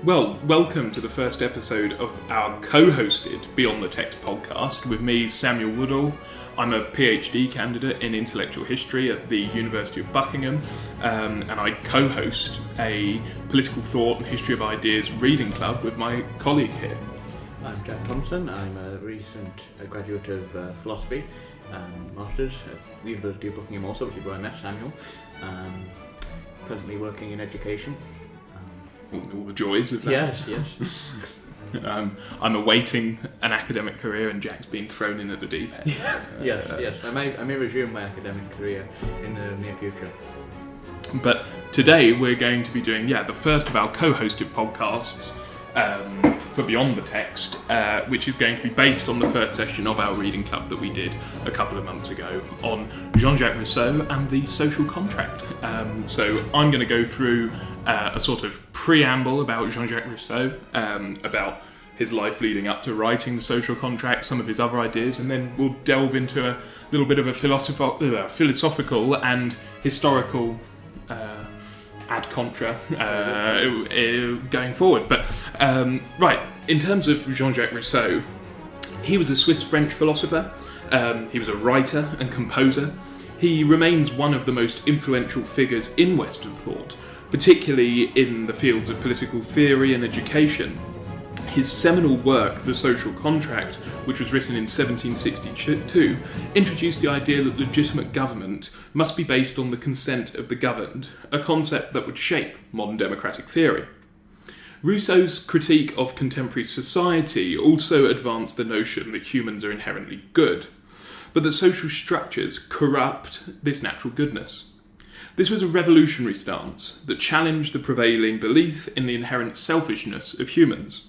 Well, welcome to the first episode of our co-hosted Beyond the Text podcast with me, Samuel Woodall. I'm a PhD candidate in intellectual history at the University of Buckingham, and I co-host a political thought and history of ideas reading club with my colleague here. I'm Jack Thomson. I'm a recent graduate of philosophy, masters at the University of Buckingham also, which is where I met Samuel. Currently working in education. All the joys of that. Yes. I'm awaiting an academic career, and Jack's been thrown in at the deep end. Yes. I may resume my academic career in the near future. But today we're going to be doing, the first of our co-hosted podcasts for Beyond the Text, which is going to be based on the first session of our reading club that we did a couple of months ago on Jean-Jacques Rousseau and the social contract. So I'm going to go through a sort of preamble about Jean-Jacques Rousseau, about his life leading up to writing the social contract, some of his other ideas, and then we'll delve into a little bit of a philosophical and historical ad contra going forward. But right, in terms of Jean-Jacques Rousseau, he was a Swiss-French philosopher. He was a writer and composer. He remains one of the most influential figures in Western thought, particularly in the fields of political theory and education. His seminal work, The Social Contract, which was written in 1762, introduced the idea that legitimate government must be based on the consent of the governed, a concept that would shape modern democratic theory. Rousseau's critique of contemporary society also advanced the notion that humans are inherently good, but that social structures corrupt this natural goodness. This was a revolutionary stance that challenged the prevailing belief in the inherent selfishness of humans.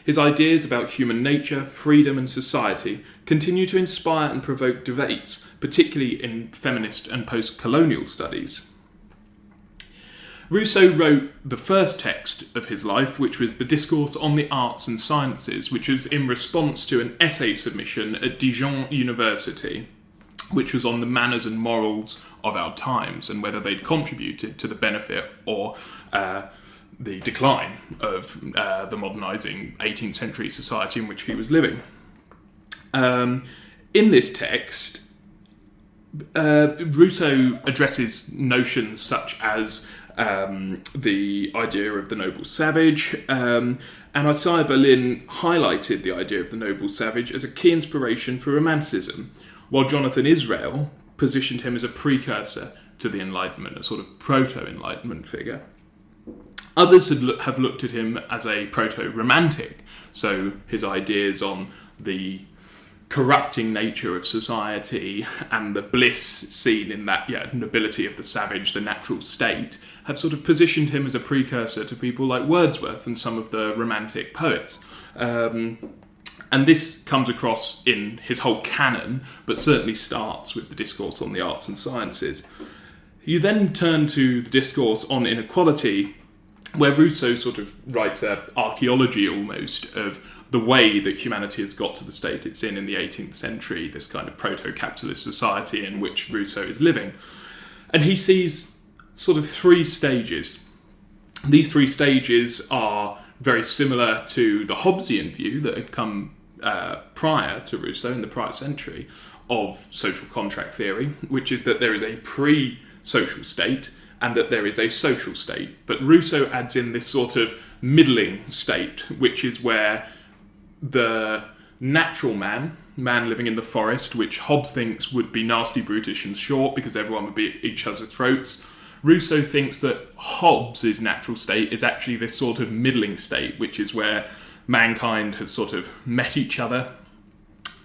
His ideas about human nature, freedom and society continue to inspire and provoke debates, particularly in feminist and post-colonial studies. Rousseau wrote the first text of his life, which was the Discourse on the Arts and Sciences, which was in response to an essay submission at Dijon University, which was on the manners and morals of our times and whether they'd contributed to the benefit or the decline of the modernising 18th century society in which he was living. In this text, Rousseau addresses notions such as the idea of the noble savage, and Isaiah Berlin highlighted the idea of the noble savage as a key inspiration for Romanticism, while Jonathan Israel positioned him as a precursor to the Enlightenment, a sort of proto-Enlightenment figure. Others have looked at him as a proto-romantic, so his ideas on the corrupting nature of society and the bliss seen in that nobility of the savage, the natural state, have sort of positioned him as a precursor to people like Wordsworth and some of the romantic poets. And this comes across in his whole canon, but certainly starts with the Discourse on the Arts and Sciences. You then turn to the Discourse on Inequality, where Rousseau sort of writes an archaeology almost of the way that humanity has got to the state it's in the 18th century, this kind of proto-capitalist society in which Rousseau is living. And he sees sort of three stages. These three stages are very similar to the Hobbesian view that had come prior to Rousseau in the prior century of social contract theory, which is that there is a pre-social state and that there is a social state. But Rousseau adds in this sort of middling state, which is where the natural man living in the forest, which Hobbes thinks would be nasty, brutish and short because everyone would be at each other's throats. Rousseau thinks that Hobbes' natural state is actually this sort of middling state, which is where mankind has sort of met each other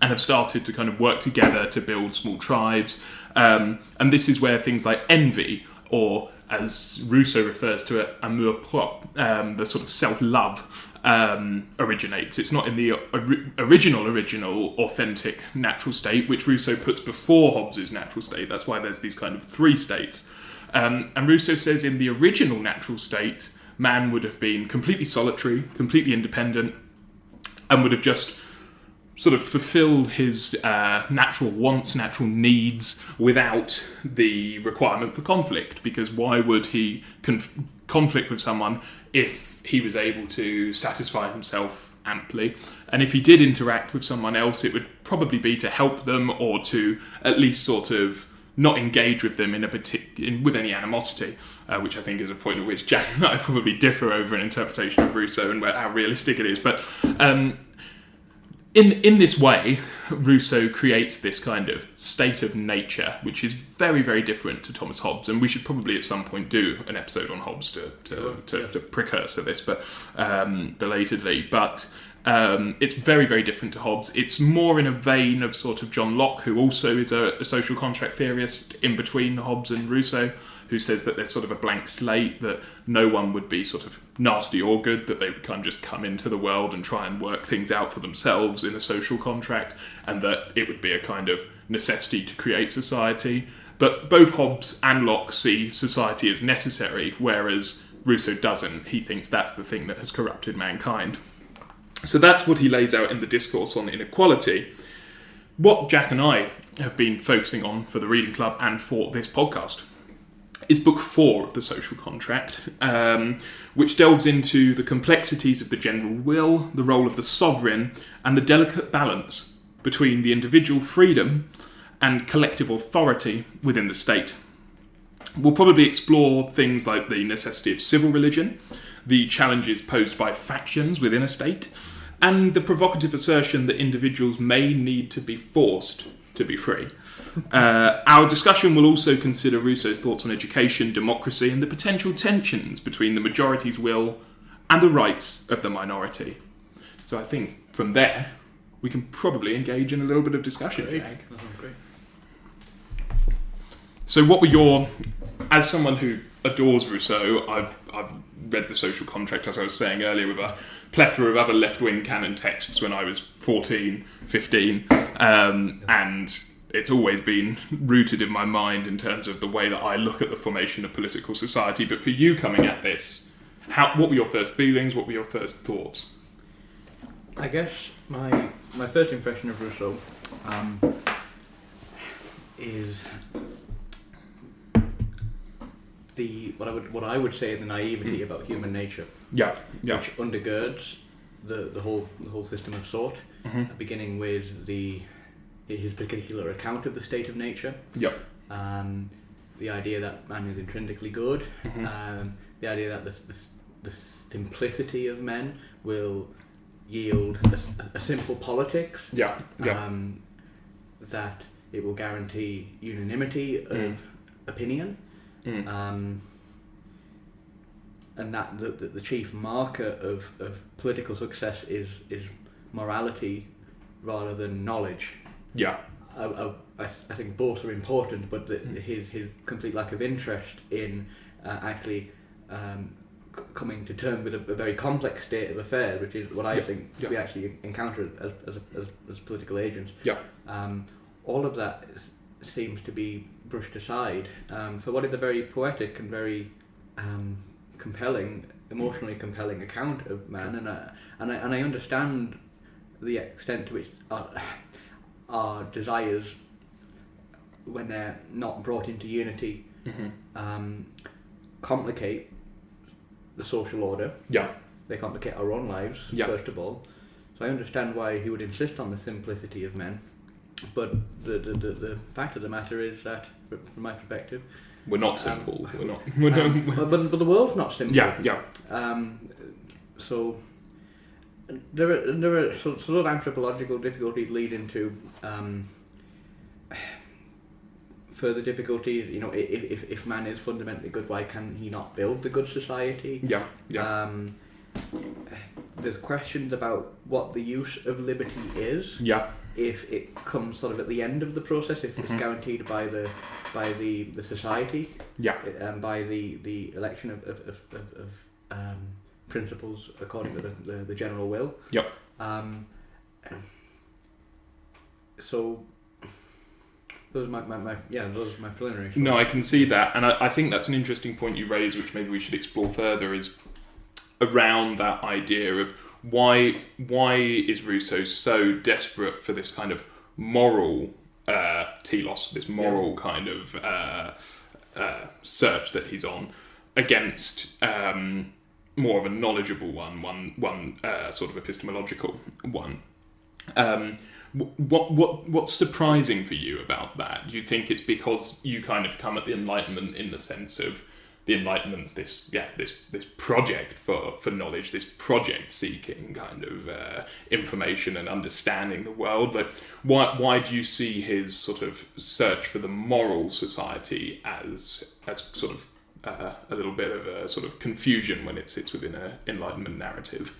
and have started to kind of work together to build small tribes. And this is where things like envy, or as Rousseau refers to it, amour-propre, the sort of self-love, originates. It's not in the original, authentic natural state, which Rousseau puts before Hobbes' natural state. That's why there's these kind of three states. And Rousseau says in the original natural state, man would have been completely solitary, completely independent, and would have just sort of fulfilled his natural wants, natural needs without the requirement for conflict. Because why would he conflict with someone if he was able to satisfy himself amply? And if he did interact with someone else, it would probably be to help them or to at least sort of not engage with them with any animosity, which I think is a point at which Jack and I probably differ over an interpretation of Rousseau and how realistic it is. But in this way, Rousseau creates this kind of state of nature, which is very, very different to Thomas Hobbes. And we should probably at some point do an episode on Hobbes to precursor this, but belatedly. But it's very, very different to Hobbes. It's more in a vein of sort of John Locke, who also is a social contract theorist in between Hobbes and Rousseau, who says that there's sort of a blank slate, that no one would be sort of nasty or good, that they would kind of just come into the world and try and work things out for themselves in a social contract, and that it would be a kind of necessity to create society. But both Hobbes and Locke see society as necessary, whereas Rousseau doesn't. He thinks that's the thing that has corrupted mankind. So that's what he lays out in the discourse on inequality. What Jack and I have been focusing on for the Reading Club and for this podcast is Book 4 of the Social Contract, which delves into the complexities of the general will, the role of the sovereign, and the delicate balance between the individual freedom and collective authority within the state. We'll probably explore things like the necessity of civil religion, the challenges posed by factions within a state, and the provocative assertion that individuals may need to be forced to be free. Our discussion will also consider Rousseau's thoughts on education, democracy, and the potential tensions between the majority's will and the rights of the minority. So I think from there, we can probably engage in a little bit of discussion, Jack. That sounds great. So what were as someone who adores Rousseau, I've read The Social Contract, as I was saying earlier, with a plethora of other left-wing canon texts when I was 14, 15, and it's always been rooted in my mind in terms of the way that I look at the formation of political society. But for you coming at this, what were your first feelings? What were your first thoughts? I guess my first impression of Rousseau is what I would say the naivety about human nature, yeah, which undergirds the whole system of thought, beginning with his particular account of the state of nature. Yeah. The idea that man is intrinsically good, the idea that the simplicity of men will yield a simple politics. Yeah. That it will guarantee unanimity of opinion. And that the chief marker of political success is morality rather than knowledge. Yeah. I think both are important, but his complete lack of interest in actually coming to terms with a very complex state of affairs, which is what I think we actually encounter as political agents. Yeah. All of that seems to be brushed aside for what is a very poetic and very emotionally compelling account of man, and I understand the extent to which our desires, when they're not brought into unity, complicate the social order. Yeah. They complicate our own lives, first of all. So I understand why he would insist on the simplicity of men. But the fact of the matter is that, from my perspective, we're not simple. But the world's not simple. Yeah. So there are sort of anthropological difficulties leading to further difficulties. You know, if man is fundamentally good, why can he not build the good society? Yeah. There's questions about what the use of liberty is. Yeah. If it comes sort of at the end of the process, if it's guaranteed by the society, and by the election of principles according to the general will. Yep. So those are my preliminary. No, I can see that, and I think that's an interesting point you raise, which maybe we should explore further, is around that idea of why is Rousseau so desperate for this kind of moral telos, this moral kind of search that he's on, against more of a knowledgeable one sort of epistemological one? What's surprising for you about that? Do you think it's because you kind of come at the Enlightenment in the sense of the Enlightenment's this project for knowledge, this project seeking kind of information and understanding the world? Like, why do you see his sort of search for the moral society as sort of a little bit of a sort of confusion when it sits within an Enlightenment narrative?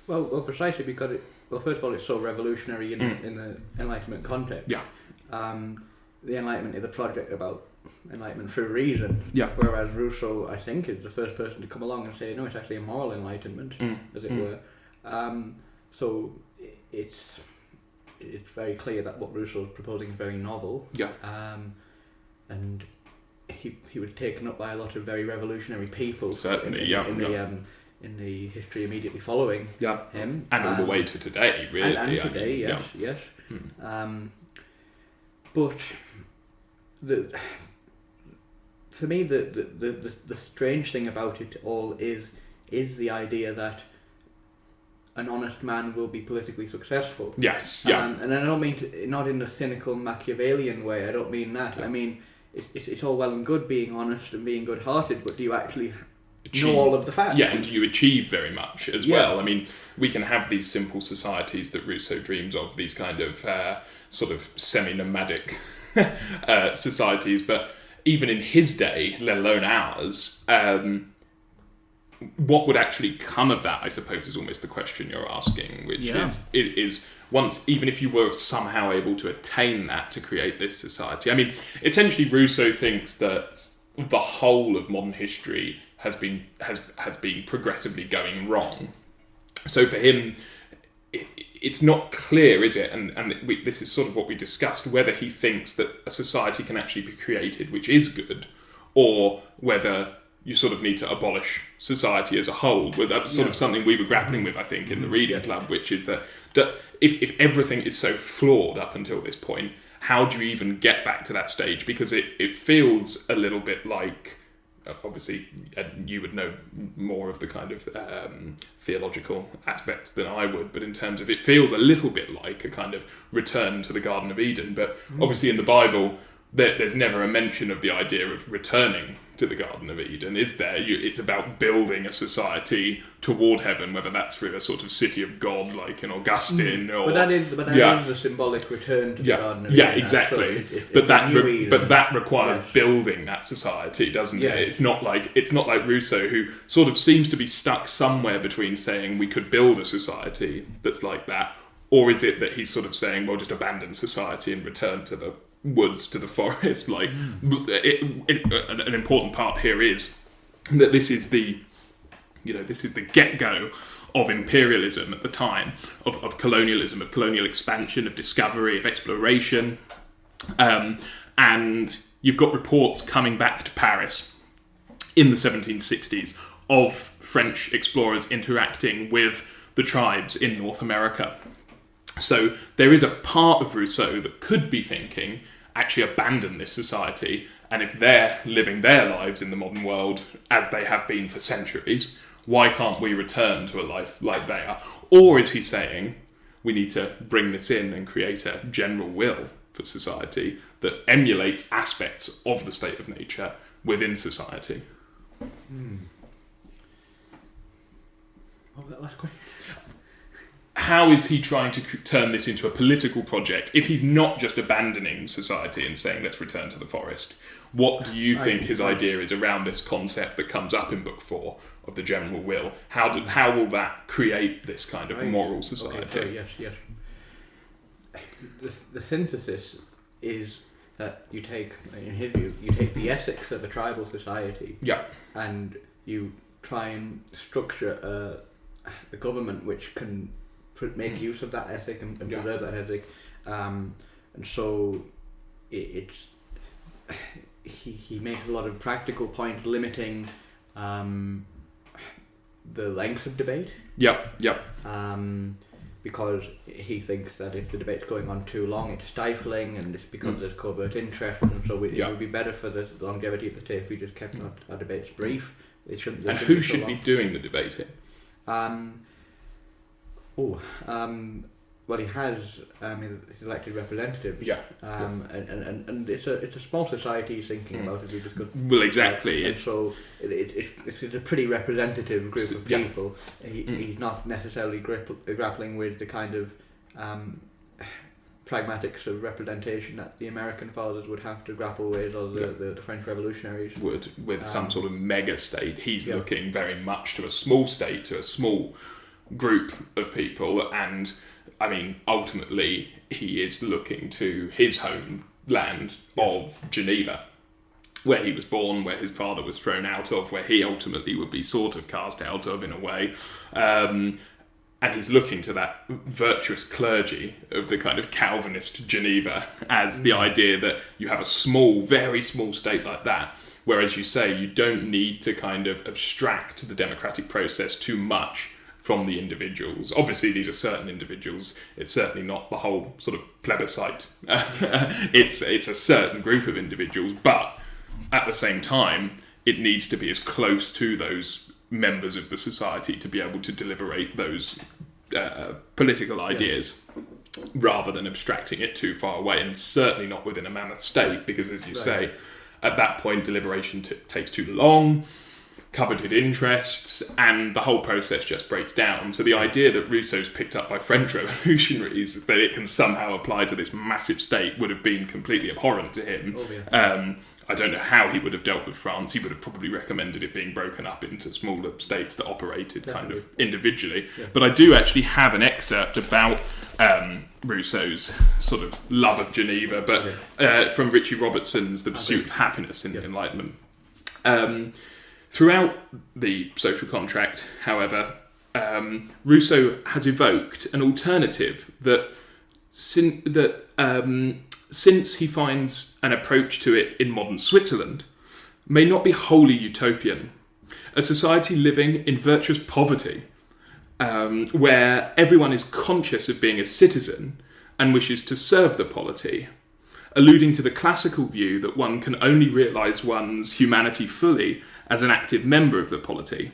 Well, precisely because first of all, it's so revolutionary in the Enlightenment context. Yeah. The Enlightenment is a project about enlightenment through reason. Yeah. Whereas Rousseau, I think, is the first person to come along and say, no, it's actually a moral enlightenment, as it were. So it's very clear that what Rousseau is proposing is very novel. Yeah. And he was taken up by a lot of very revolutionary people. Certainly, in the history immediately following him. And all the way to today, really. And today, yes. But for me, the strange thing about it all is the idea that an honest man will be politically successful. Yes, yeah. And I don't mean not in a cynical Machiavellian way. I don't mean that. I mean, it's all well and good being honest and being good-hearted, but do you actually know all of the facts? Yeah, and do you achieve very much as well? I mean, we can have these simple societies that Rousseau dreams of, these kind of sort of semi-nomadic societies, but even in his day, let alone ours, what would actually come of that, I suppose, is almost the question you're asking, which is once, even if you were somehow able to attain that to create this society. I mean, essentially Rousseau thinks that the whole of modern history has been progressively going wrong. So for him, it's not clear, is it? And this is sort of what we discussed, whether he thinks that a society can actually be created which is good, or whether you sort of need to abolish society as a whole. Well, that's sort of something we were grappling with, I think, in the reading club, which is that if everything is so flawed up until this point, how do you even get back to that stage? Because it feels a little bit like, obviously, you would know more of the kind of theological aspects than I would, but in terms of, it feels a little bit like a kind of return to the Garden of Eden. But obviously in the Bible, there's never a mention of the idea of returning to the Garden of Eden, is there? It's about building a society toward heaven, whether that's through a sort of city of God, like in Augustine, or... But that is the symbolic return to the Garden of Eden. Yeah, exactly. But that requires building that society, doesn't it? It's not like Rousseau, who sort of seems to be stuck somewhere between saying we could build a society that's like that, or is it that he's sort of saying, well, just abandon society and return to the woods, to the forest? Like, an important part here is that this is the get-go of imperialism at the time, of colonialism, of colonial expansion, of discovery, of exploration, and you've got reports coming back to Paris in the 1760s of French explorers interacting with the tribes in North America. So there is a part of Rousseau that could be thinking, actually abandon this society, and if they're living their lives in the modern world as they have been for centuries, why can't we return to a life like they are? Or is he saying we need to bring this in and create a general will for society that emulates aspects of the state of nature within society? What was that last question? How is he trying to turn this into a political project if he's not just abandoning society and saying let's return to the forest? What do you think his idea is around this concept that comes up in Book 4 of the general will? How will that create this kind of moral society? Okay, yes. The synthesis is that you take, in his view, the ethics of a tribal society, and you try and structure a government which can make use of that ethic and preserve that ethic, and so it's he makes a lot of practical points limiting the length of debate. Yep. Because he thinks that if the debate's going on too long, it's stifling, and it's because there's covert interest, and so it would be better for the longevity of the debate if we just kept our debates brief. It shouldn't. And who should be doing the debating? Well, he has his elected representatives. Yeah. And it's a small society he's thinking about, as we discussed. Well, exactly. And so it's a pretty representative group of people. He's not necessarily grappling with the kind of pragmatics of representation that the American fathers would have to grapple with, or the French revolutionaries would, with some sort of mega state. He's looking very much to a small state, to a small group of people, and I mean, ultimately, he is looking to his homeland of Geneva, where he was born, where his father was thrown out of, where he ultimately would be sort of cast out of, in a way. And he's looking to that virtuous clergy of the kind of Calvinist Geneva as the idea that you have a small, very small state like that, where, as you say, you don't need to kind of abstract the democratic process too much from the individuals. Obviously, these are certain individuals. It's certainly not the whole sort of plebiscite. It's a certain group of individuals, but at the same time, it needs to be as close to those members of the society to be able to deliberate those political ideas, rather than abstracting it too far away, and certainly not within a mammoth state, because, as you say, at that point, deliberation takes too long, coveted interests, and the whole process just breaks down. So the idea that Rousseau's picked up by French revolutionaries, that it can somehow apply to this massive state, would have been completely abhorrent to him. I don't know how he would have dealt with France. He would have probably recommended it being broken up into smaller states that operated kind of individually. But I do actually have an excerpt about Rousseau's sort of love of Geneva, but from Richie Robertson's The Pursuit of Happiness in the Enlightenment. Throughout the social contract, however, Rousseau has evoked an alternative that since he finds an approach to it in modern Switzerland, may not be wholly utopian. A society living in virtuous poverty, where everyone is conscious of being a citizen and wishes to serve the polity, alluding to the classical view that one can only realise one's humanity fully as an active member of the polity.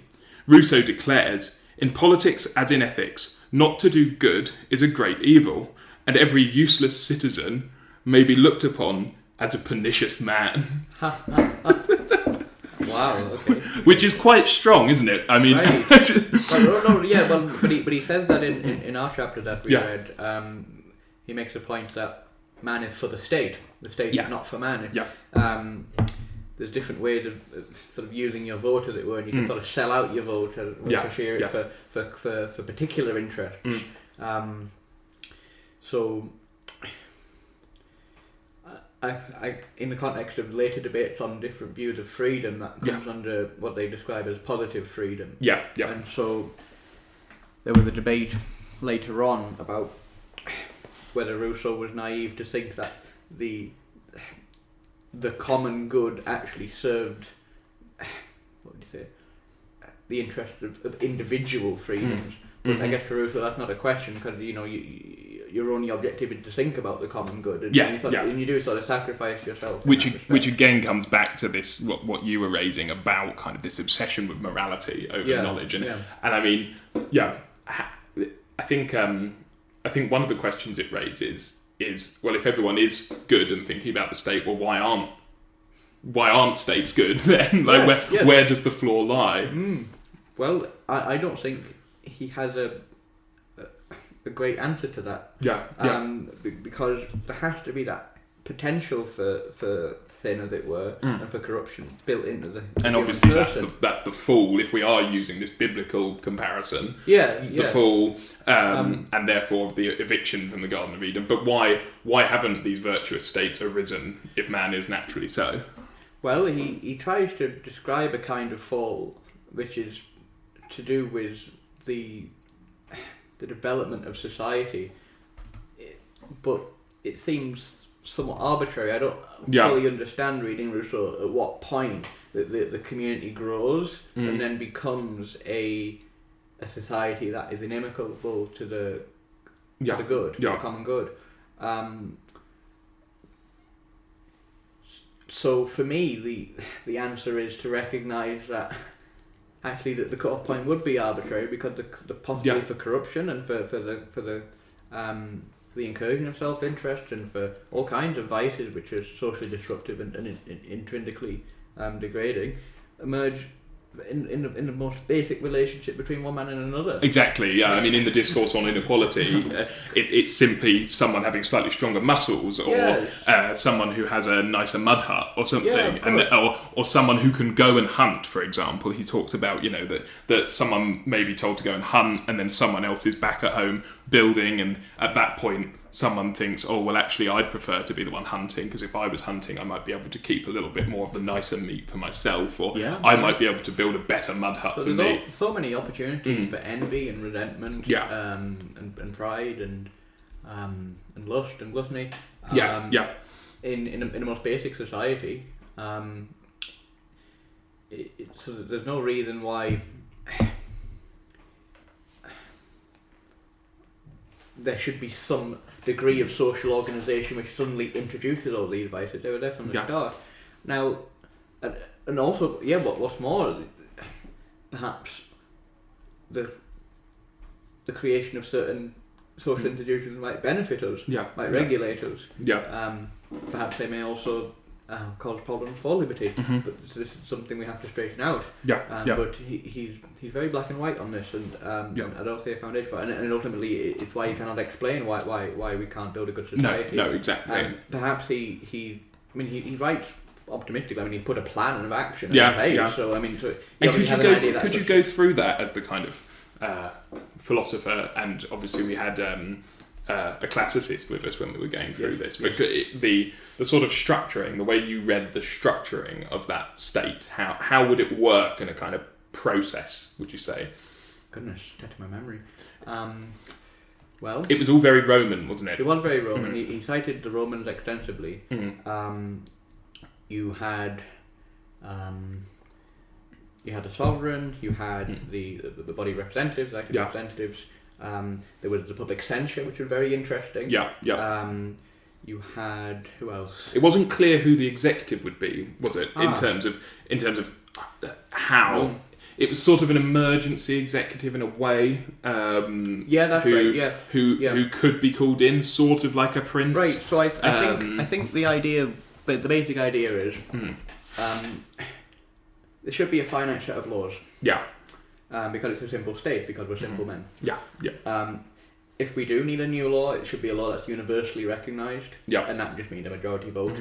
Rousseau declares, "In politics as in ethics, not to do good is a great evil, and every useless citizen may be looked upon as a pernicious man." Wow, okay. Which is quite strong, isn't it? I mean... Right. But he said that in our chapter that we read, he makes a point that man is for the state is not for man. There's different ways of sort of using your vote, as it were, and you can sort of sell out your vote for share it for particular interests. So I in the context of later debates on different views of freedom, that comes under what they describe as positive freedom. And so there was a debate later on about whether Rousseau was naive to think that the common good actually served, the interest of individual freedoms. But I guess for Rousseau that's not a question, because your only objective is to think about the common good, and you do sort of sacrifice yourself. Which again comes back to this what you were raising about kind of this obsession with morality over knowledge, and I mean, I think one of the questions it raises is, well, if everyone is good and thinking about the state, well, why aren't states good then? Where does the flaw lie? Well, I don't think he has a great answer to that. Because there has to be that potential for sin, as it were, and for corruption built into the and obviously that's the fall, if we are using this biblical comparison. The fall, and therefore the eviction from the Garden of Eden. But why haven't these virtuous states arisen if man is naturally so? Well, he tries to describe a kind of fall which is to do with the development of society, but it seems somewhat arbitrary. I don't fully understand, reading Rousseau, at what point the community grows and then becomes a a society that is inimical to the good, Yeah. the common good. So for me, the answer is to recognise that actually the cut-off point would be arbitrary, because the possibility for corruption and for the incursion of self-interest and for all kinds of vices which are socially disruptive and intrinsically degrading emerge in the most basic relationship between one man and another. Exactly, yeah. I mean, in the discourse on inequality, it's simply someone having slightly stronger muscles, or someone who has a nicer mud hut or something, or someone who can go and hunt, for example. He talks about, that someone may be told to go and hunt, and then someone else is back at home building, and at that point someone thinks, oh, well, actually I'd prefer to be the one hunting, because if I was hunting I might be able to keep a little bit more of the nicer meat for myself, or I might be able to build a better mud hut for me. So many opportunities for envy and resentment, and pride and lust and gluttony. In the most basic society, so there's no reason why there should be some degree of social organisation which suddenly introduces all these vices. They were there from the start. Now, and also, what's more, perhaps the creation of certain social institutions might benefit us, might regulate us. Perhaps they may also cause problems for liberty, but this is something we have to straighten out. But he's very black and white on this, and I don't see a foundation for it. And ultimately, it's why he cannot explain why we can't build a good society. No, exactly. Perhaps he writes optimistically. I mean, he put a plan of action in place. So I mean, and could you go through that as the kind of philosopher? And obviously, we had a classicist with us when we were going through this. But the sort of structuring, the way you read the structuring of that state, how would it work in a kind of process, would you say? Goodness, dead to my memory. Well, it was all very Roman, wasn't it? It was very Roman. He cited the Romans extensively. You had a sovereign. You had the body representatives, elected representatives. There was the public censure, which was very interesting. You had, who else? It wasn't clear who the executive would be, was it? In terms of how it was sort of an emergency executive in a way. That's right. Yeah, who could be called in, sort of like a prince. Right. So I think the idea, the basic idea is, there should be a finite set of laws. Because it's a simple state, because we're simple men. If we do need a new law, it should be a law that's universally recognised. And that just means a majority vote.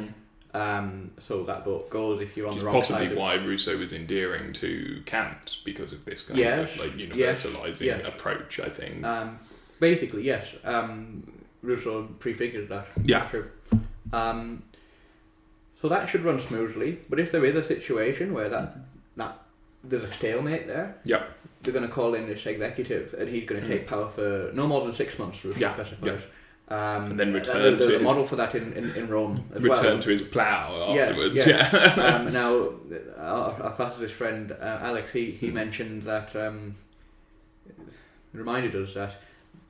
So that vote goes if you're on the wrong side. Possibly why Rousseau was endearing to Kant, because of this kind of like universalising approach, I think. Basically, yes. Rousseau prefigured that. True. So that should run smoothly. But if there is a situation where that there's a stalemate there, they're going to call in this executive, and he's going to take power for no more than 6 months, Rousseau specifies. And then return to his model for that in Rome as return to his plough afterwards. Now, our classicist friend Alex, he mentioned that, reminded us that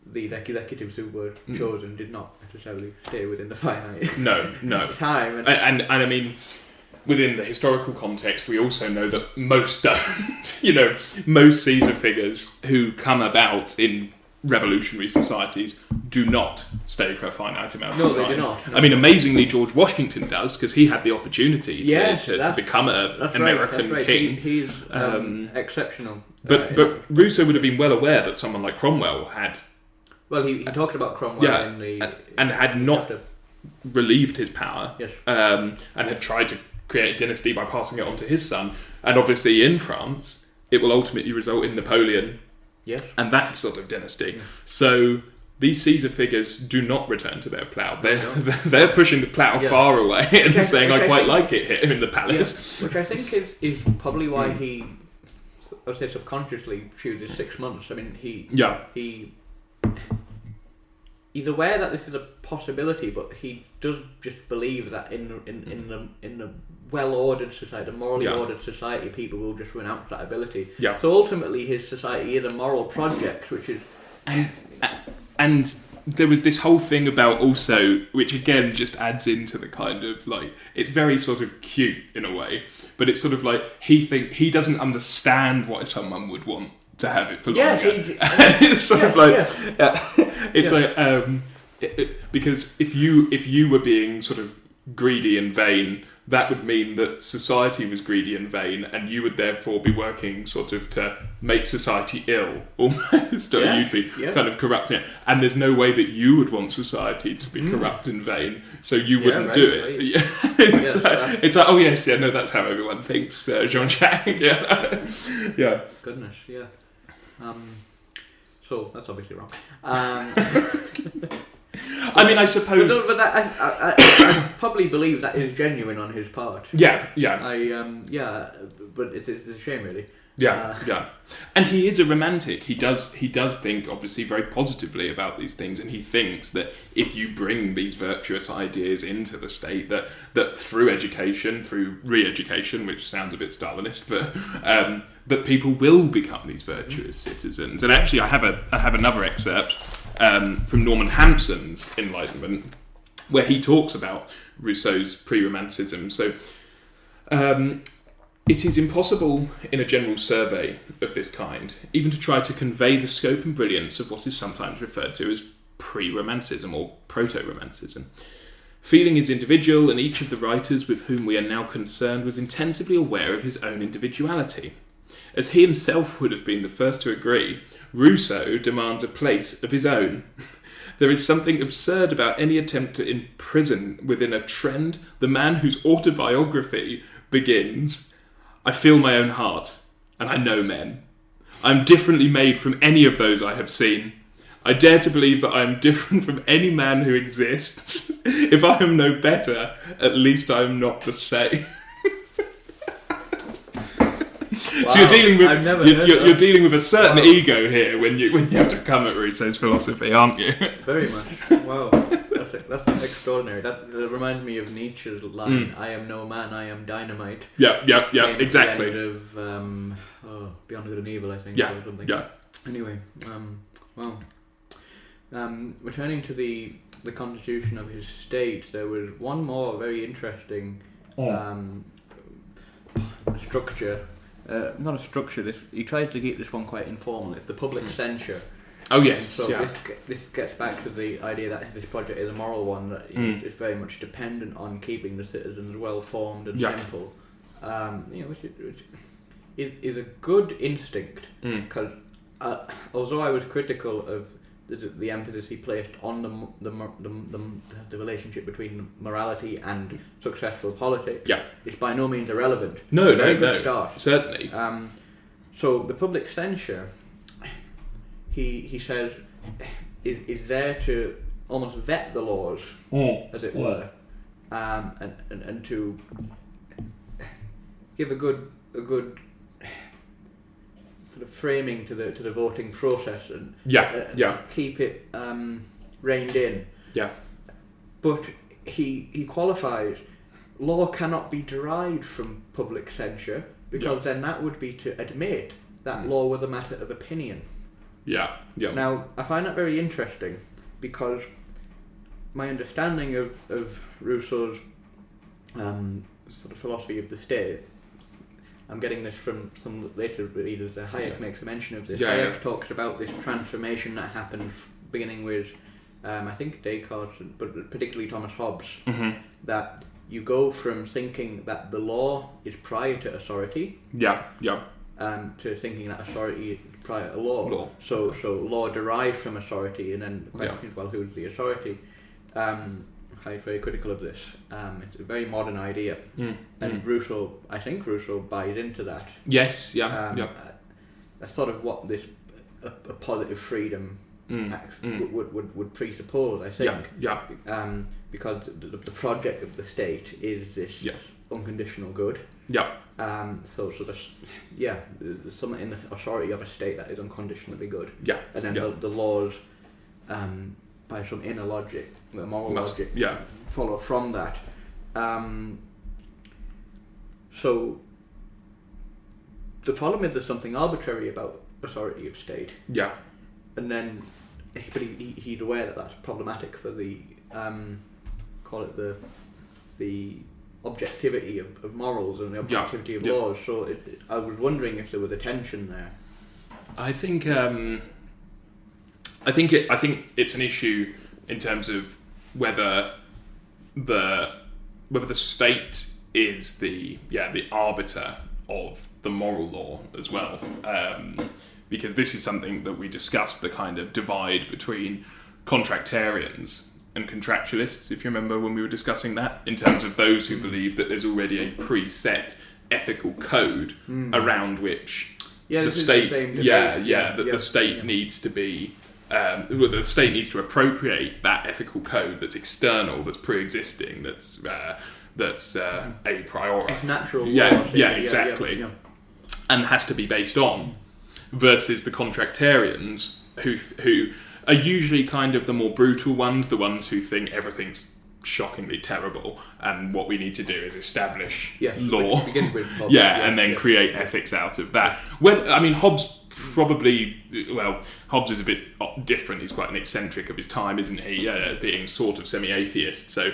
the executives who were chosen did not necessarily stay within the finite time. And I mean, within the historical context, we also know that most don't. Most Caesar figures who come about in revolutionary societies do not stay for a finite amount of time. No, they do not. No. I mean, amazingly, George Washington does, because he had the opportunity to become an American king. He's exceptional. But Rousseau would have been well aware that someone like Cromwell had... Well, he talked about Cromwell in the... And had not relieved his power, and had tried to create a dynasty by passing it on to his son. And obviously in France, it will ultimately result in Napoleon and that sort of dynasty. So these Caesar figures do not return to their plough. They're pushing the plough far away and saying, I quite like it here in the palace. Which I think is probably why he, I would say subconsciously, chooses 6 months. I mean, he he's aware that this is a possibility, but he does just believe that in the well-ordered society, a morally ordered society, people will just renounce that ability. Yeah. So ultimately, his society is a moral project, which is and there was this whole thing about also, which again just adds into the kind of like, it's very sort of cute in a way, but it's sort of like he doesn't understand why someone would want to have it for longer. It's sort of like it's like because if you were being sort of greedy and vain, that would mean that society was greedy and vain, and you would therefore be working sort of to make society ill, almost, or you'd be kind of corrupting it. And there's no way that you would want society to be corrupt and vain, so you wouldn't do it. Right. It's like, oh yes, no, that's how everyone thinks, Jean-Jacques. Yeah. Goodness, yeah. So that's obviously wrong. I mean, I suppose, but I probably believe that is genuine on his part. Yeah. But it's a shame, really. Yeah. And he is a romantic. He does think, obviously, very positively about these things, and he thinks that if you bring these virtuous ideas into the state, that through education, through re-education, which sounds a bit Stalinist, but that people will become these virtuous citizens. And actually, I have another excerpt from Norman Hampson's Enlightenment, where he talks about Rousseau's pre-romanticism. So it is impossible in a general survey of this kind even to try to convey the scope and brilliance of what is sometimes referred to as pre-romanticism or proto-romanticism. Feeling is individual, and each of the writers with whom we are now concerned was intensively aware of his own individuality. As he himself would have been the first to agree, Rousseau demands a place of his own. There is something absurd about any attempt to imprison within a trend the man whose autobiography begins, "I feel my own heart, and I know men. I am differently made from any of those I have seen. I dare to believe that I am different from any man who exists. If I am no better, at least I am not the same." Wow. So you're dealing with a certain ego here when you have to come at Rousseau's philosophy, aren't you? Very much. Wow, that's extraordinary. That reminds me of Nietzsche's line, "I am no man, I am dynamite." Yeah, exactly. At the end of Beyond Good and Evil, I think. Yeah, or something. yeah. Anyway, returning to the constitution of his state, there was one more very interesting structure. Not a structure. He tries to keep this one quite informal. It's the public censure. Oh yes. So this gets back to the idea that this project is a moral one. That is very much dependent on keeping the citizens well formed and simple. Which is a good instinct. Because although I was critical of the emphasis he placed on the relationship between morality and successful politics, it's by no means irrelevant. No, good start. Certainly. So the public censure, he says, is there to almost vet the laws, as it were, and to give a good sort of framing to the voting process and keep it reined in. Yeah. But he qualifies, law cannot be derived from public censure, because then that would be to admit that law was a matter of opinion. Yeah. Now, I find that very interesting, because my understanding of Rousseau's sort of philosophy of the state, I'm getting this from some later readers. Hayek makes a mention of this. Hayek talks about this transformation that happened beginning with, I think, Descartes, but particularly Thomas Hobbes, that you go from thinking that the law is prior to authority, to thinking that authority is prior to law. So law derives from authority, and then the question is, well, who's the authority? Hayek's very critical of this. It's a very modern idea, and Rousseau, I think Rousseau buys into that. Yes, That's sort of what this a positive freedom would presuppose, I think. Because the project of the state is this unconditional good. So there's something in the authority of a state that is unconditionally good. And then the laws by some inner logic, the moral Must, logic, yeah. follow from that. So the problem is there's something arbitrary about authority of state. Yeah. And then, but he's aware that that's problematic for the call it the objectivity of morals and the objectivity of laws. So I was wondering if there was a tension there. I think it's an issue in terms of whether the state is the arbiter of the moral law as well, because this is something that we discussed, the kind of divide between contractarians and contractualists, if you remember when we were discussing that, in terms of those who believe that there's already a preset ethical code around which the state the state needs to be the state needs to appropriate that ethical code that's external, that's pre-existing, that's a priori. It's natural law. Exactly. And has to be based on, versus the contractarians who are usually kind of the more brutal ones, the ones who think everything's shockingly terrible and what we need to do is establish law, and then create ethics out of that. Hobbes Hobbes is a bit different. He's quite an eccentric of his time, isn't he? Being sort of semi-atheist. So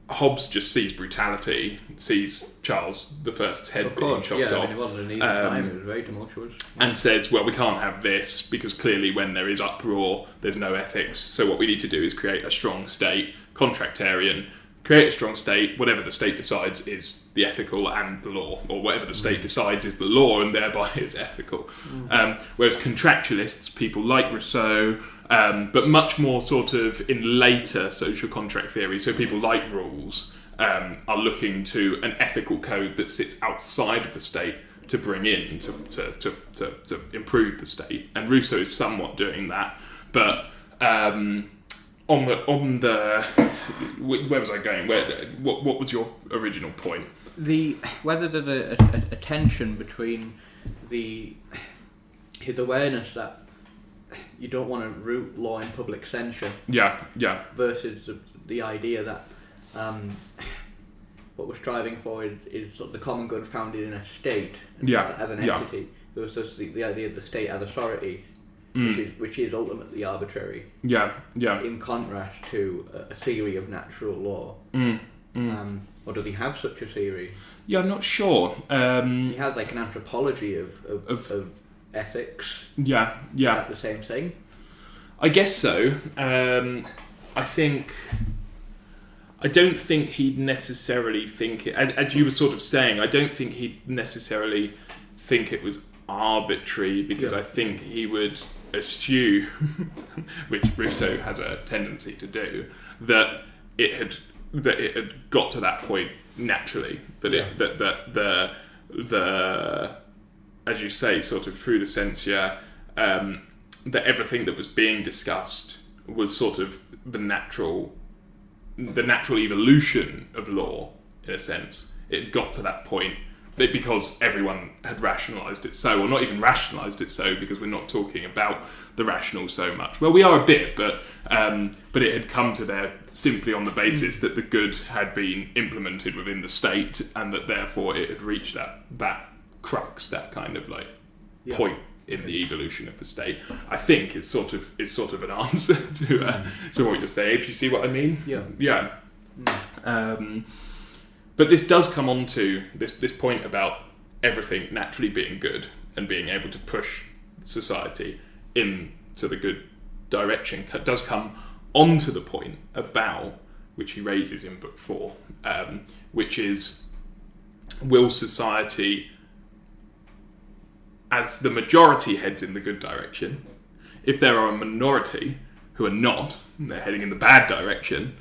Hobbes just sees brutality, sees Charles I's head being chopped off. It wasn't an easy time, it was very tumultuous. And says, well, we can't have this because clearly when there is uproar, there's no ethics. So what we need to do is create a strong state, contractarian, create a strong state, whatever the state decides is the ethical and the law, or whatever the state decides is the law and thereby is ethical. Whereas contractualists, people like Rousseau, but much more sort of in later social contract theory, so people like Rawls, are looking to an ethical code that sits outside of the state to bring in, to improve the state. And Rousseau is somewhat doing that, but on the where was I going? What was your original point? Whether there's a tension between his awareness that you don't want to root law in public censure. Versus the idea that what we're striving for is sort of the common good founded in a state as an entity. There was just the idea of the state as authority, which is ultimately arbitrary. In contrast to a theory of natural law. Or does he have such a theory? Yeah, I'm not sure. He has like an anthropology of ethics. Is that the same thing? I guess so. I don't think he'd necessarily think it, as you were sort of saying, I don't think he'd necessarily think it was arbitrary, because I think he would assume, which Rousseau has a tendency to do, that it had got to that point naturally, that as you say, sort of through the censure, that everything that was being discussed was sort of the natural evolution of law, in a sense. It got to that point because everyone had rationalised it so, or not even rationalised it so, because we're not talking about the rational so much. Well, we are a bit, but it had come to there simply on the basis that the good had been implemented within the state, and that therefore it had reached that crux, that kind of point in the evolution of the state. I think is sort of an answer to what you're saying. If you see what I mean? Yeah. But this does come on to this point about everything naturally being good and being able to push society into the good direction. It does come on to the point about, which he raises in book 4, which is, will society, as the majority heads in the good direction, if there are a minority who are not, and they're heading in the bad direction,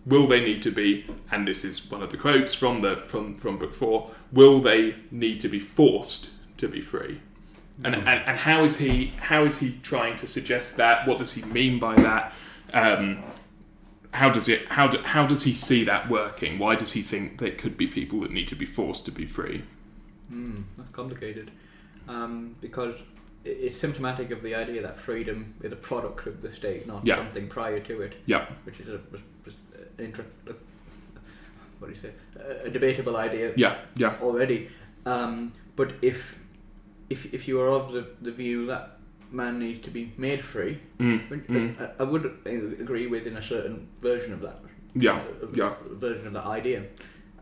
will they need to be, and this is one of the quotes from book 4, will they need to be forced to be free? And how is he trying to suggest that? What does he mean by that? How does he see that working? Why does he think there could be people that need to be forced to be free? That's complicated, because it's symptomatic of the idea that freedom is a product of the state, not something prior to it. Yeah. Which is a debatable idea. Yeah. Already. But if you are of the view that man needs to be made free, I would agree with in a certain version of that. Version of that idea.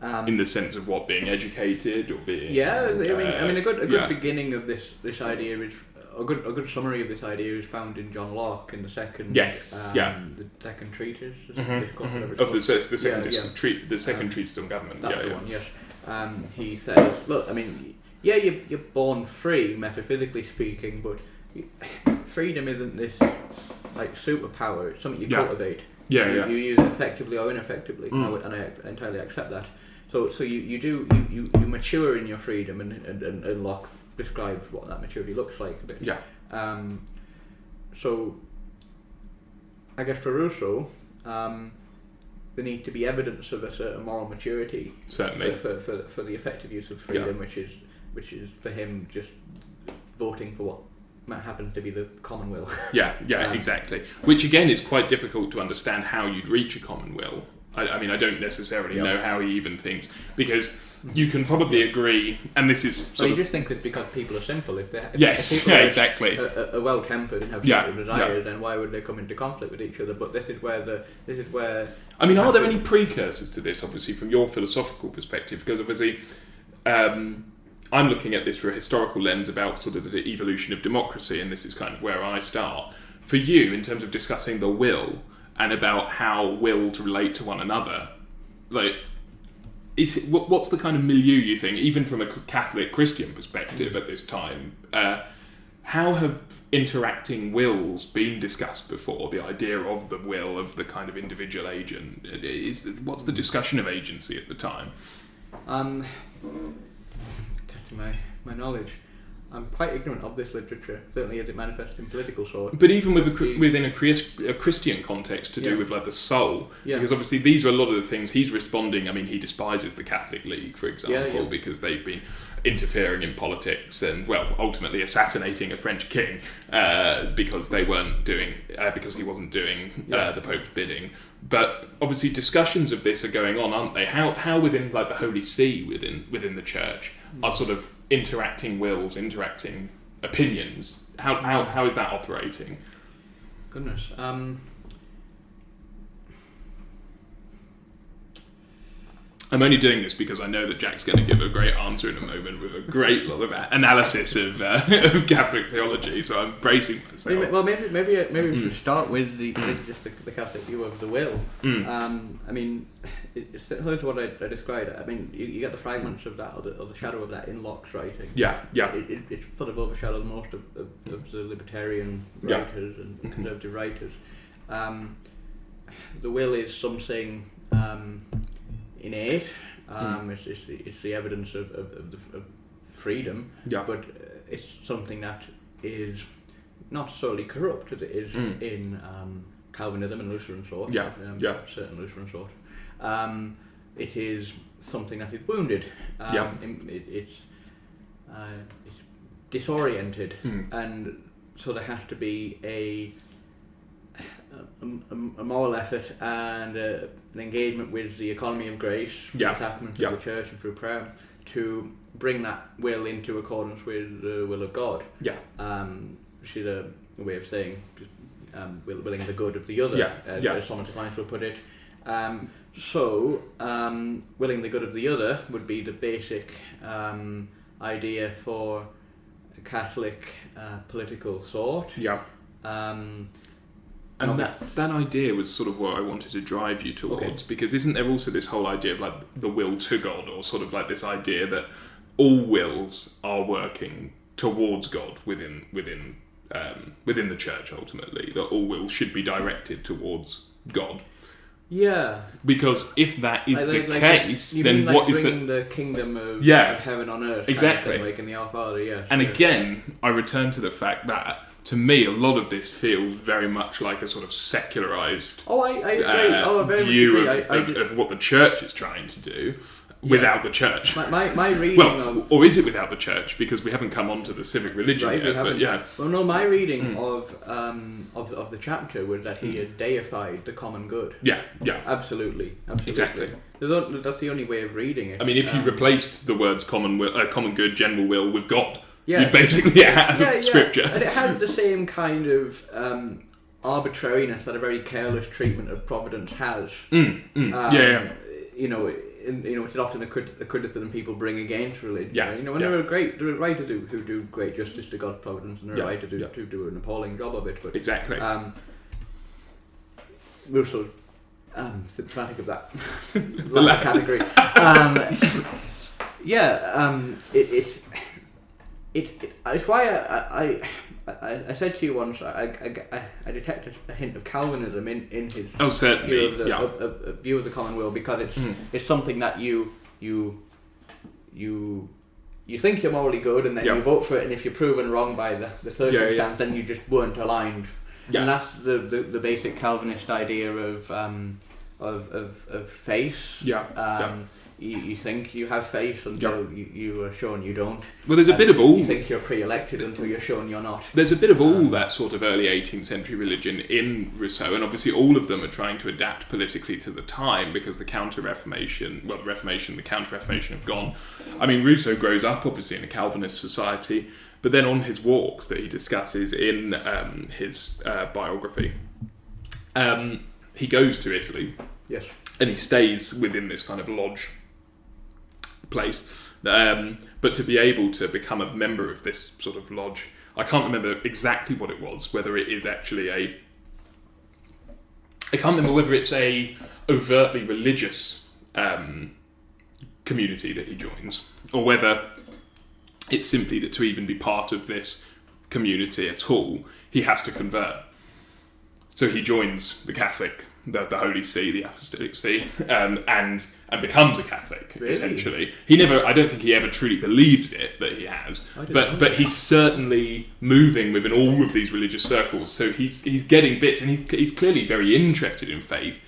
In the sense of what, being educated or being... Yeah, I mean, a good beginning of this idea is a good summary of this idea is found in John Locke in the second the second treatise of the second treatise on government. That's the one. Yes, he says, look, I mean, you're born free metaphysically speaking, but freedom isn't this like superpower. It's something you cultivate. You use it effectively or ineffectively, and I entirely accept that. So you mature in your freedom, and Locke describes what that maturity looks like a bit. Yeah. So I guess for Rousseau, there need to be evidence of a certain moral maturity. Certainly. For the effective use of freedom, which is for him just voting for what might happen to be the common will. Exactly. Which again is quite difficult to understand how you'd reach a common will. I mean, I don't necessarily know how he even thinks, because you can probably agree, and this is you just think that because people are simple, if exactly, are well-tempered and have simple desires, then why would they come into conflict with each other? But this is where I mean, are there any precursors to this, obviously, from your philosophical perspective? Because obviously, I'm looking at this through a historical lens about sort of the evolution of democracy, and this is kind of where I start. For you, in terms of discussing the will and about how will to relate to one another, like, what's the kind of milieu you think, even from a Catholic Christian perspective at this time? How have interacting wills been discussed before? The idea of the will of the kind of individual agent. What's the discussion of agency at the time? My knowledge, I'm quite ignorant of this literature, certainly as it manifests in political sort. But even within a Christian context to do with like the soul, because obviously these are a lot of the things he's responding. I mean, he despises the Catholic League, for example, because they've been interfering in politics and, well, ultimately assassinating a French king because they weren't doing because he wasn't doing the Pope's bidding. But obviously discussions of this are going on, aren't they? How within like the Holy See within the Church are sort of interacting wills, interacting opinions. How is that operating? Goodness. I'm only doing this because I know that Jack's going to give a great answer in a moment with a great lot of analysis of Catholic theology, so I'm bracing myself. Well, maybe we should start with the Catholic view of the will. I mean, it's similar to what I described. I mean, you get the fragments of that, or the shadow of that in Locke's writing. It's sort of overshadows most of the libertarian writers and conservative writers. The will is something innate. It's the evidence of freedom, but it's something that is not solely corrupt as it is in Calvinism and Lutheran sort. Certain Lutheran sort. It is something that is wounded. It's disoriented, and so there has to be a moral effort and an engagement with the economy of grace, the sacraments of the Church and through prayer, to bring that will into accordance with the will of God. Which is a way of saying willing the good of the other, as Thomas Aquinas would put it. So willing the good of the other would be the basic idea for a Catholic political thought. And that idea was sort of what I wanted to drive you towards, because isn't there also this whole idea of like the will to God, or sort of like this idea that all wills are working towards God within the Church ultimately, that all wills should be directed towards God. Because if that is the case, then what is the kingdom of heaven on earth? Exactly. Kind of like in the Our Father, And again, I return to the fact that, to me, a lot of this feels very much like a sort of secularised I agree. view of what the Church is trying to do. without the church. My reading of... Or is it without the church? Because we haven't come on to the civic religion yet. But yeah. Well, no, my reading of the chapter was that he had deified the common good. Yeah. Absolutely. Exactly. That's the only way of reading it. I mean, if you replaced the words common good, general will with God, you basically have scripture. And it has the same kind of arbitrariness that a very careless treatment of providence has. Which is often a criticism people bring against religion. There are writers who do great justice to God's providence, and there are writers who do an appalling job of it. But exactly. Rousseau's symptomatic of that the latter category. It's why I said to you once I detected a hint of Calvinism in his view of the common will, because it's something that you think you're morally good, and then you vote for it, and if you're proven wrong by the circumstance, then you just weren't aligned. And that's the basic Calvinist idea of faith. You think you have faith until you are shown you don't. Well, there's a bit of all... You think you're pre-elected until you're shown you're not. There's a bit of all that sort of early 18th century religion in Rousseau, and obviously all of them are trying to adapt politically to the time, because the Counter-Reformation, the Counter-Reformation have gone. I mean, Rousseau grows up obviously in a Calvinist society, but then on his walks that he discusses in his biography, he goes to Italy. Yes. And he stays within this kind of lodge place, but to be able to become a member of this sort of lodge, I can't remember exactly what it was, whether it is actually I can't remember whether it's a overtly religious community that he joins, or whether it's simply that to even be part of this community at all, he has to convert. So he joins the Catholic, the Holy See, the Apostolic See, and becomes a Catholic, essentially. I don't think he ever truly believes it, that he has, but he's certainly moving within all of these religious circles, so he's getting bits, and he's clearly very interested in faith.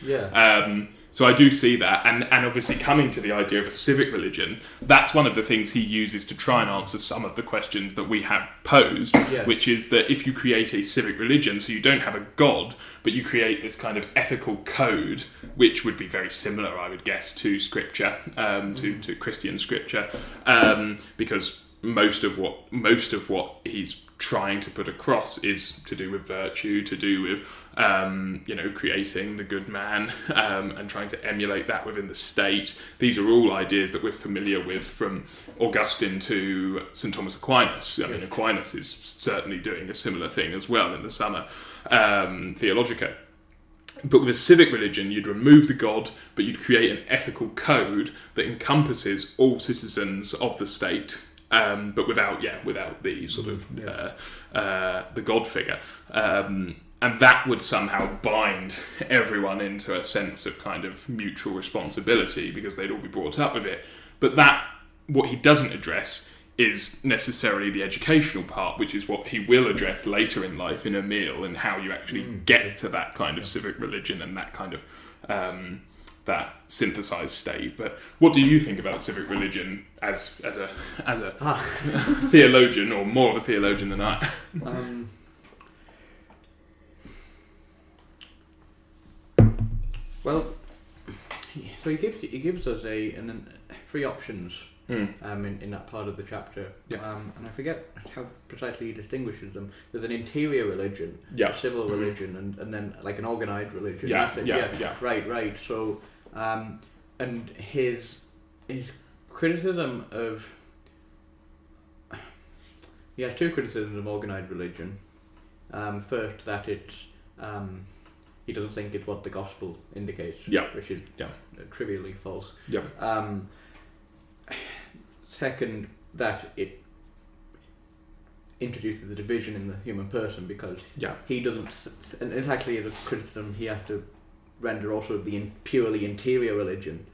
So I do see that, and obviously coming to the idea of a civic religion, that's one of the things he uses to try and answer some of the questions that we have posed, which is that if you create a civic religion, so you don't have a god, but you create this kind of ethical code, which would be very similar, I would guess, to scripture, to Christian scripture, because most of what he's trying to put across is to do with virtue, to do with creating the good man, and trying to emulate that within the state. These are all ideas that we're familiar with, from Augustine to St. Thomas Aquinas. I mean, Aquinas is certainly doing a similar thing as well in the Summa Theologica. But with a civic religion, you'd remove the god, but you'd create an ethical code that encompasses all citizens of the state, but without the sort of the god figure, and that would somehow bind everyone into a sense of kind of mutual responsibility, because they'd all be brought up with it. But what he doesn't address is necessarily the educational part, which is what he will address later in life in Emile, and how you actually get to that kind of civic religion and that kind of that synthesized state. But what do you think about civic religion as a theologian, or more of a theologian than I? Well, so he gives us three options in that part of the chapter, and I forget how precisely he distinguishes them. There's an interior religion, a civil religion, and then like an organised religion. Right. So, and his criticism of... He has two criticisms of organised religion. First, that it's... he doesn't think it's what the gospel indicates, which is trivially false. Second, that it introduces a division in the human person, because he doesn't... And it's actually a criticism he has to render also of the purely interior religion.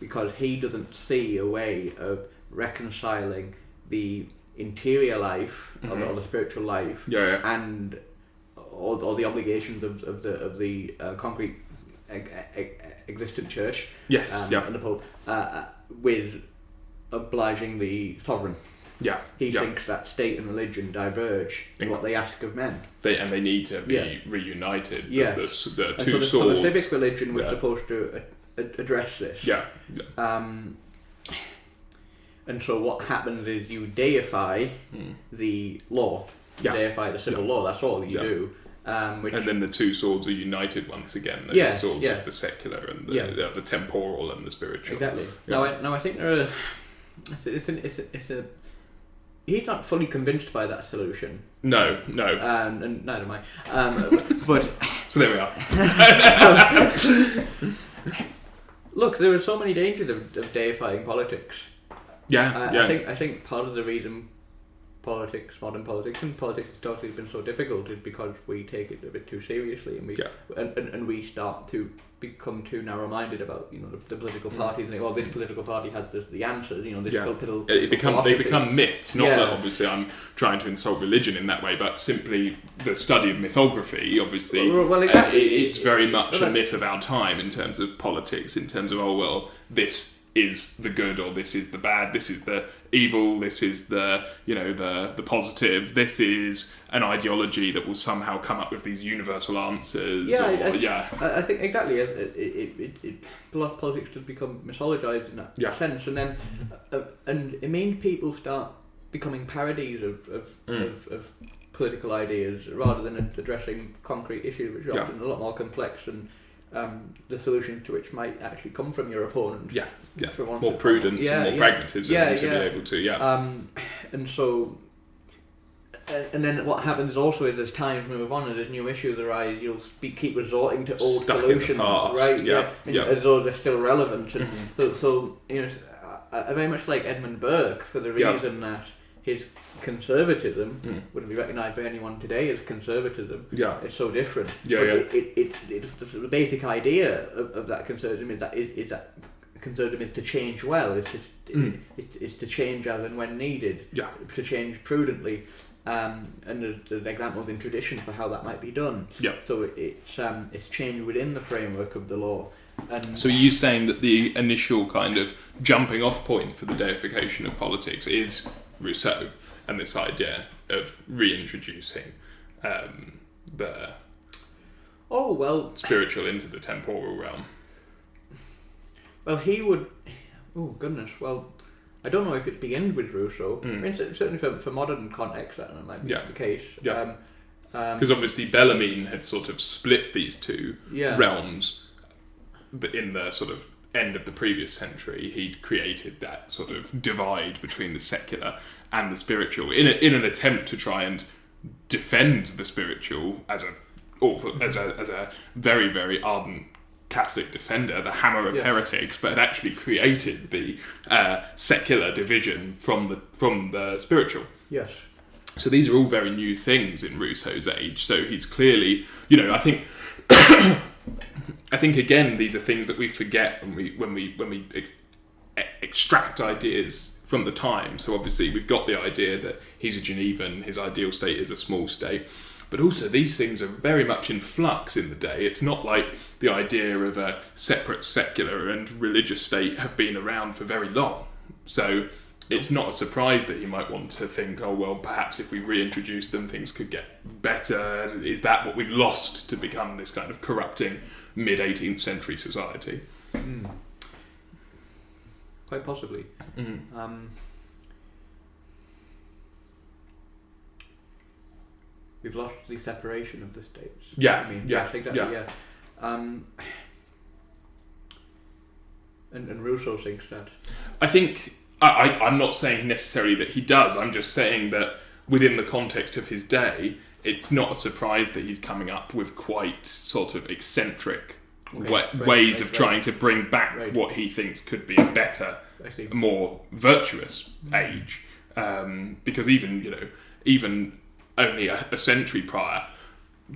Because he doesn't see a way of reconciling the interior life, or the spiritual life, and all the obligations of the concrete existent church, Yes, and the Pope, with obliging the sovereign. Yeah, he thinks that state and religion diverge in what they ask of men. They need to be reunited. Yeah, the two swords. So the civic religion was supposed to address this. Yeah. And so what happens is you deify the law, deify the civil law. That's all you do. And then the two swords are united once again. The swords of the secular and the temporal and the spiritual. Exactly. Yeah. Now I think there are. It's a. He's not fully convinced by that solution. No. And neither am I. But so there we are. Look, there are so many dangers of deifying politics. I think part of the reason modern politics and politics historically has been so difficult is because we take it a bit too seriously, and we start to become too narrow-minded about the political parties and this political party has the answers. They become myths. Not that obviously I'm trying to insult religion in that way, but simply the study of mythography. Obviously, it's very much a myth of our time in terms of politics. In terms of this is the good or this is the bad, this is the evil, this is the the positive, this is an ideology that will somehow come up with these universal answers. I think exactly. A lot of politics does become mythologized in that sense, and then and it means people start becoming parodies of political ideas rather than addressing concrete issues, which are often a lot more complex and the solution to which might actually come from your opponent. More prudence and more pragmatism to be able to. And so, and then what happens also is as times move on and as new issues arise, you'll keep resorting to old solutions, right? As though they're still relevant. And so I very much like Edmund Burke for the reason that his conservatism wouldn't be recognised by anyone today as conservatism. It's so different. It's the basic idea of that conservatism is that conservatism is to change well. It's to change as and when needed. To change prudently. And there's examples in tradition for how that might be done. So it's change within the framework of the law. And so are you saying that the initial kind of jumping off point for the deification of politics is Rousseau and this idea of reintroducing the spiritual into the temporal realm? Well, he would. Oh goodness. Well, I don't know if it begins with Rousseau. I mean, certainly for modern context, that might be the case. Because obviously Bellarmine had sort of split these two realms, but in the sort of end of the previous century, he'd created that sort of divide between the secular and the spiritual in an attempt to try and defend the spiritual as a very, very ardent Catholic defender, the hammer of heretics, but had actually created the secular division from the spiritual. Yes. So these are all very new things in Rousseau's age. So he's clearly, I think. I think again, these are things that we forget when we extract ideas from the time. So obviously we've got the idea that he's a Genevan, his ideal state is a small state, but also these things are very much in flux in the day. It's not like the idea of a separate secular and religious state have been around for very long. So it's not a surprise that he might want to think, perhaps if we reintroduce them, things could get better. Is that what we've lost to become this kind of corrupting mid-18th century society? Quite possibly. We've lost the separation of the states. And Rousseau thinks that. I think... I'm not saying necessarily that he does. I'm just saying that within the context of his day, it's not a surprise that he's coming up with quite sort of eccentric ways of trying to bring back what he thinks could be a better, more virtuous age. Because even only a century prior,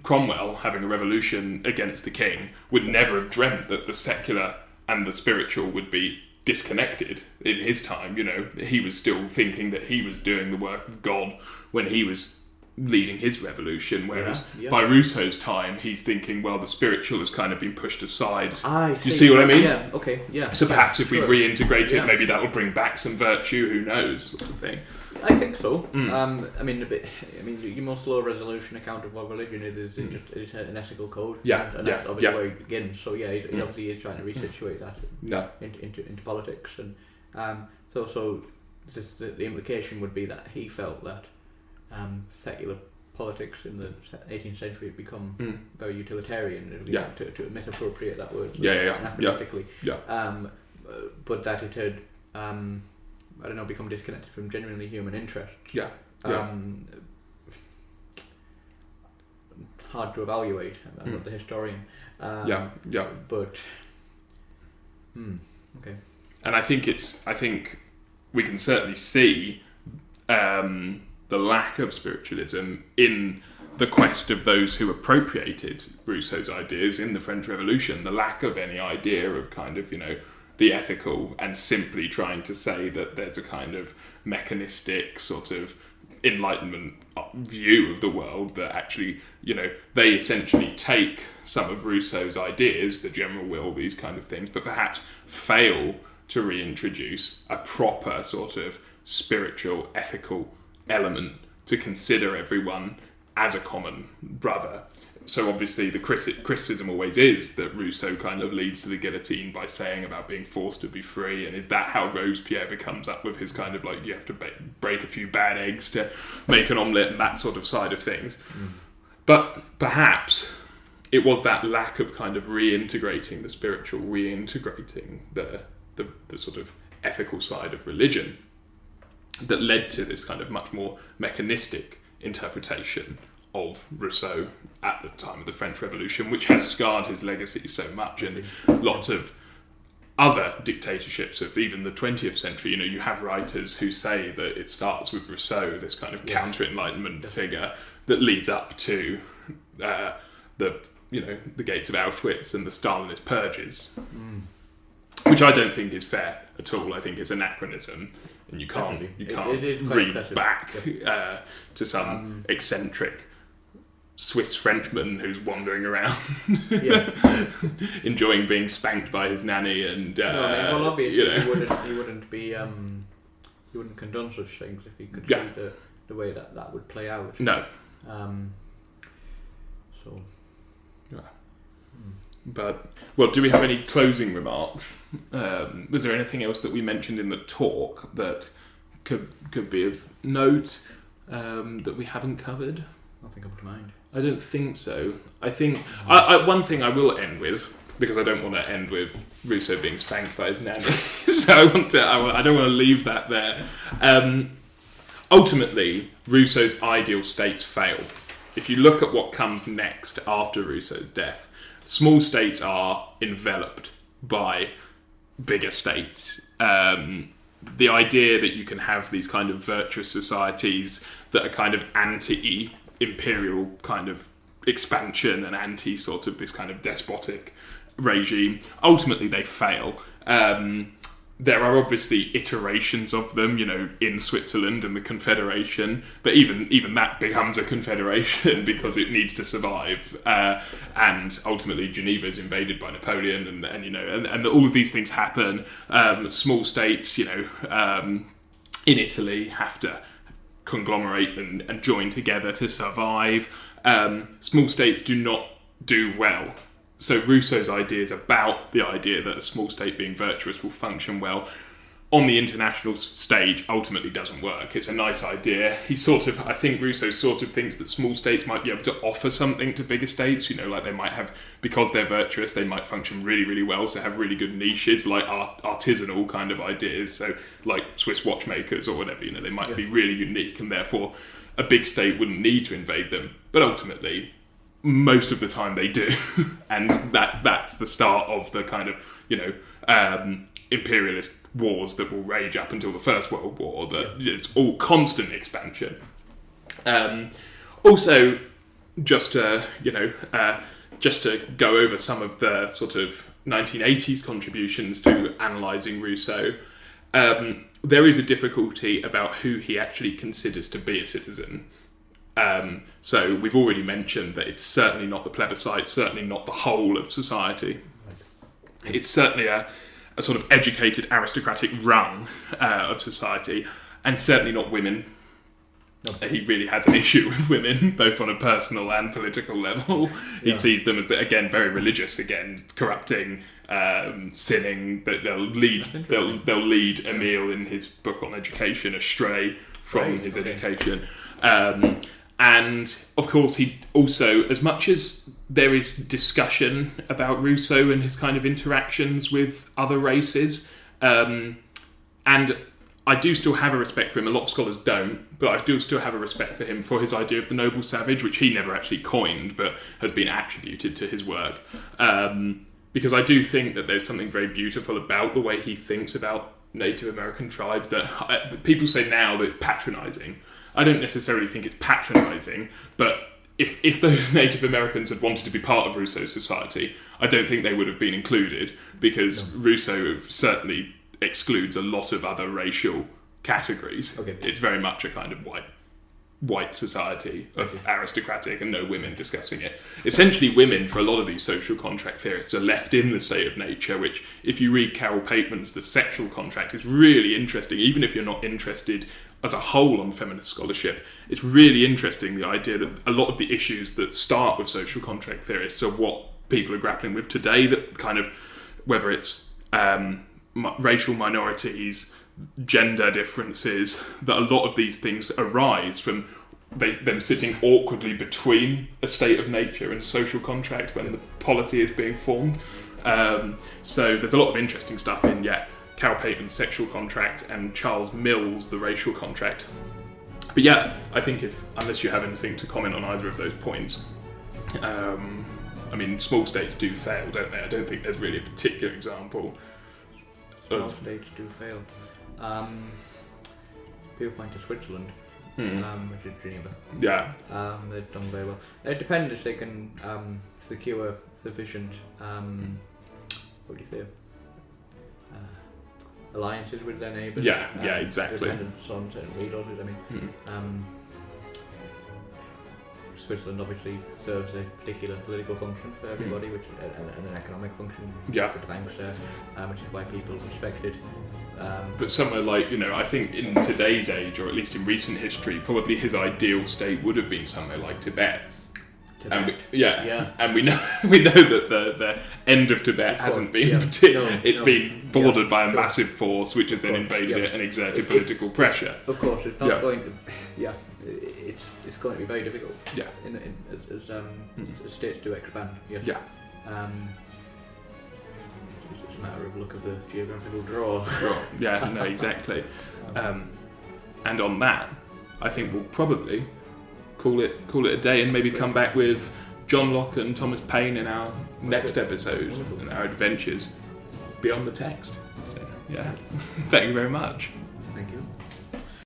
Cromwell, having a revolution against the king, would never have dreamt that the secular and the spiritual would be disconnected in his time. He was still thinking that he was doing the work of God when he was leading his revolution, whereas Yeah. by Rousseau's time, he's thinking, well, the spiritual has kind of been pushed aside. I You see what I mean? Yeah, okay, yeah. So perhaps if we sure. reintegrate it, Yeah. maybe that will bring back some virtue. Who knows, sort of thing. I think so. Mm. I mean, your most low resolution account of what religion is it's an ethical code. Yeah, and yeah, that's obviously yeah. where it begins. So yeah, he obviously is trying to resituate that No. into politics, and so the implication would be that he felt that secular politics in the 18th century had become very utilitarian. Yeah. To misappropriate that word. Yeah. Anachronistically. Yeah. But that it had I don't know, become disconnected from genuinely human interest. Yeah. Hard to evaluate. I'm not the historian. Yeah. But okay. And I think we can certainly see the lack of spiritualism in the quest of those who appropriated Rousseau's ideas in the French Revolution, the lack of any idea of kind of, the ethical, and simply trying to say that there's a kind of mechanistic sort of Enlightenment view of the world that actually, they essentially take some of Rousseau's ideas, the general will, these kind of things, but perhaps fail to reintroduce a proper sort of spiritual, ethical element to consider everyone as a common brother. So obviously the criticism always is that Rousseau kind of leads to the guillotine by saying about being forced to be free, and is that how Robespierre becomes up with his kind of like, you have to break a few bad eggs to make an omelette and that sort of side of things. But perhaps it was that lack of kind of reintegrating the spiritual, reintegrating the sort of ethical side of religion that led to this kind of much more mechanistic interpretation of Rousseau at the time of the French Revolution, which has scarred his legacy so much, and lots of other dictatorships of even the 20th century. You have writers who say that it starts with Rousseau, this kind of counter-Enlightenment figure that leads up to the gates of Auschwitz and the Stalinist purges, which I don't think is fair at all. I think it's anachronism, and you can't read impressive. back to some eccentric Swiss Frenchman who's wandering around enjoying being spanked by his nanny, and obviously he wouldn't condone such things if he could see the way that would play out. No. So. Yeah. But do we have any closing remarks? Was there anything else that we mentioned in the talk that could be of note that we haven't covered? Nothing comes to mind. I don't think so. I think one thing I will end with, because I don't want to end with Rousseau being spanked by his nanny, so I don't want to leave that there. Ultimately, Rousseau's ideal states fail. If you look at what comes next after Rousseau's death, small states are enveloped by bigger states. The idea that you can have these kind of virtuous societies that are kind of anti-imperial kind of expansion and anti sort of this kind of despotic regime, ultimately they fail. There are obviously iterations of them, in Switzerland and the Confederation, but even that becomes a confederation because it needs to survive. And ultimately, Geneva is invaded by Napoleon, and all of these things happen. Small states, in Italy, have to conglomerate and join together to survive. Small states do not do well. So Rousseau's ideas about the idea that a small state being virtuous will function well on the international stage ultimately doesn't work. It's a nice idea. I think Rousseau sort of thinks that small states might be able to offer something to bigger states, like they might have, because they're virtuous, they might function really, really well, so have really good niches, like artisanal kind of ideas, so like Swiss watchmakers or whatever, they might be really unique, and therefore a big state wouldn't need to invade them. But ultimately, most of the time they do, and that's the start of the kind of imperialist wars that will rage up until the First World War. That it's all constant expansion. Also, just to go over some of the sort of 1980s contributions to analysing Rousseau, there is a difficulty about who he actually considers to be a citizen. So we've already mentioned that it's certainly not the plebiscite, certainly not the whole of society. It's certainly a sort of educated aristocratic rung of society, and certainly not women. No. He really has an issue with women, both on a personal and political level. He sees them as, again, very religious, again, corrupting, sinning. But they'll lead Emile in his book on education astray from his education. And of course, he also, as much as there is discussion about Rousseau and his kind of interactions with other races, and I do still have a respect for him. A lot of scholars don't, but I do still have a respect for him for his idea of the noble savage, which he never actually coined, but has been attributed to his work. Because I do think that there's something very beautiful about the way he thinks about Native American tribes that people say now that it's patronising. I don't necessarily think it's patronising, but if those Native Americans had wanted to be part of Rousseau's society, I don't think they would have been included, because Rousseau certainly excludes a lot of other racial categories. It's very much a kind of white society of aristocratic and no women discussing it. Essentially, women, for a lot of these social contract theorists, are left in the state of nature, which, if you read Carol Pateman's The Sexual Contract, is really interesting, even if you're not interested as a whole on feminist scholarship. It's really interesting, the idea that a lot of the issues that start with social contract theorists are what people are grappling with today, that kind of, whether it's racial minorities, gender differences, that a lot of these things arise from them sitting awkwardly between a state of nature and a social contract when the polity is being formed. So there's a lot of interesting stuff in Carol Pateman's Sexual Contract and Charles Mill's The Racial Contract. But I think unless you have anything to comment on either of those points, I mean, small states do fail, don't they? I don't think there's really a particular example. Small states do fail. People point to Switzerland, which is Geneva. Yeah. They've done very well. It depends if they can secure sufficient, what do you say, alliances with their neighbours. Yeah, exactly. Dependence on certain resources. I mean, Switzerland obviously serves a particular political function for everybody, which and an economic function for the banks there, which is why people respect it. But somewhere like, I think in today's age, or at least in recent history, probably his ideal state would have been somewhere like Tibet. And we know that the end of Tibet hasn't been. It's been bordered by a massive force, which has then invaded it and exerted political pressure. Of course, it's not going to. It's going to be very difficult. As states do expand. It's a matter of look of the geographical draw. Exactly. And on that, I think we'll probably call it a day, and maybe come back with John Locke and Thomas Paine in our next episode and our adventures beyond the text. So, thank you very much.